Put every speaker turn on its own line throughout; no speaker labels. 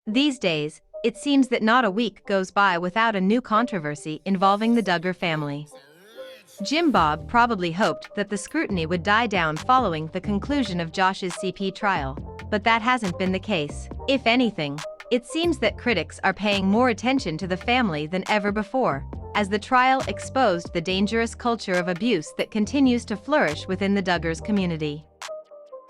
These days, it seems that not a week goes by without a new controversy involving the Duggar family. Jim Bob probably hoped that the scrutiny would die down following the conclusion of Josh's CP trial, but that hasn't been the case. If anything, it seems that critics are paying more attention to the family than ever before, as the trial exposed the dangerous culture of abuse that continues to flourish within the Duggars community.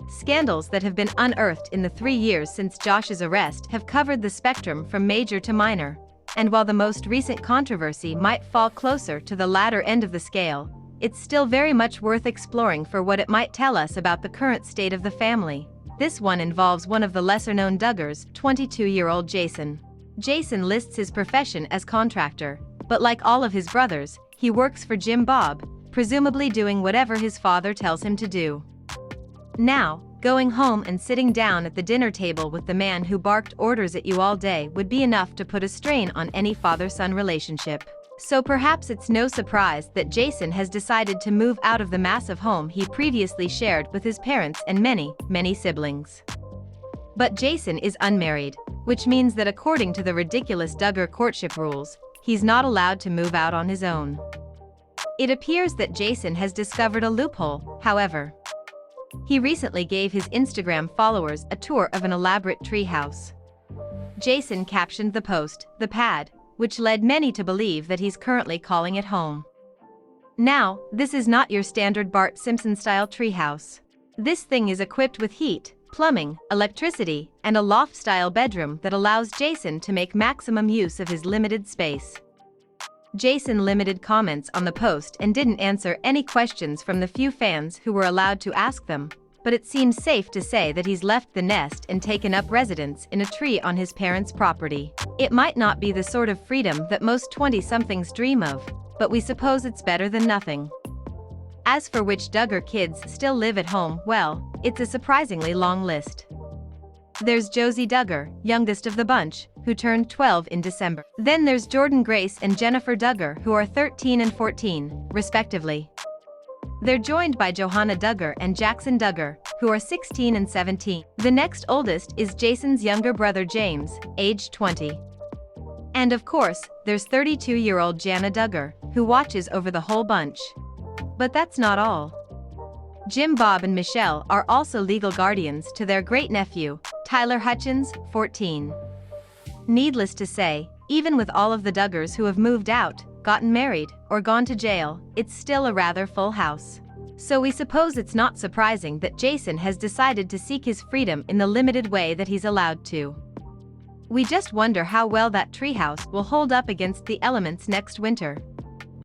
Scandals that have been unearthed in the 3 years since Josh's arrest have covered the spectrum from major to minor, and while the most recent controversy might fall closer to the latter end of the scale, it's still very much worth exploring for what it might tell us about the current state of the family. This one involves one of the lesser-known Duggars, 22-year-old Jason. Jason lists his profession as contractor, but like all of his brothers, he works for Jim Bob, presumably doing whatever his father tells him to do. Now, going home and sitting down at the dinner table with the man who barked orders at you all day would be enough to put a strain on any father-son relationship. So perhaps it's no surprise that Jason has decided to move out of the massive home he previously shared with his parents and many, many siblings. But Jason is unmarried, which means that according to the ridiculous Duggar courtship rules, he's not allowed to move out on his own. It appears that Jason has discovered a loophole, however. He recently gave his Instagram followers a tour of an elaborate treehouse. Jason captioned the post, "The Pad," which led many to believe that he's currently calling it home. Now, this is not your standard Bart Simpson-style treehouse. This thing is equipped with heat, plumbing, electricity, and a loft-style bedroom that allows Jason to make maximum use of his limited space. Jason limited comments on the post and didn't answer any questions from the few fans who were allowed to ask them, but it seems safe to say that he's left the nest and taken up residence in a tree on his parents' property. It might not be the sort of freedom that most 20-somethings dream of, but we suppose it's better than nothing. As for which Duggar kids still live at home, well, it's a surprisingly long list. There's Josie Duggar, youngest of the bunch, who turned 12 in December. Then there's Jordan Grace and Jennifer Duggar, who are 13 and 14, respectively. They're joined by Johanna Duggar and Jackson Duggar, who are 16 and 17. The next oldest is Jason's younger brother James, aged 20. And of course, there's 32-year-old Jana Duggar, who watches over the whole bunch. But that's not all. Jim Bob and Michelle are also legal guardians to their great-nephew, Tyler Hutchins, 14. Needless to say, even with all of the Duggars who have moved out, gotten married, or gone to jail, it's still a rather full house. So we suppose it's not surprising that Jason has decided to seek his freedom in the limited way that he's allowed to. We just wonder how well that treehouse will hold up against the elements next winter.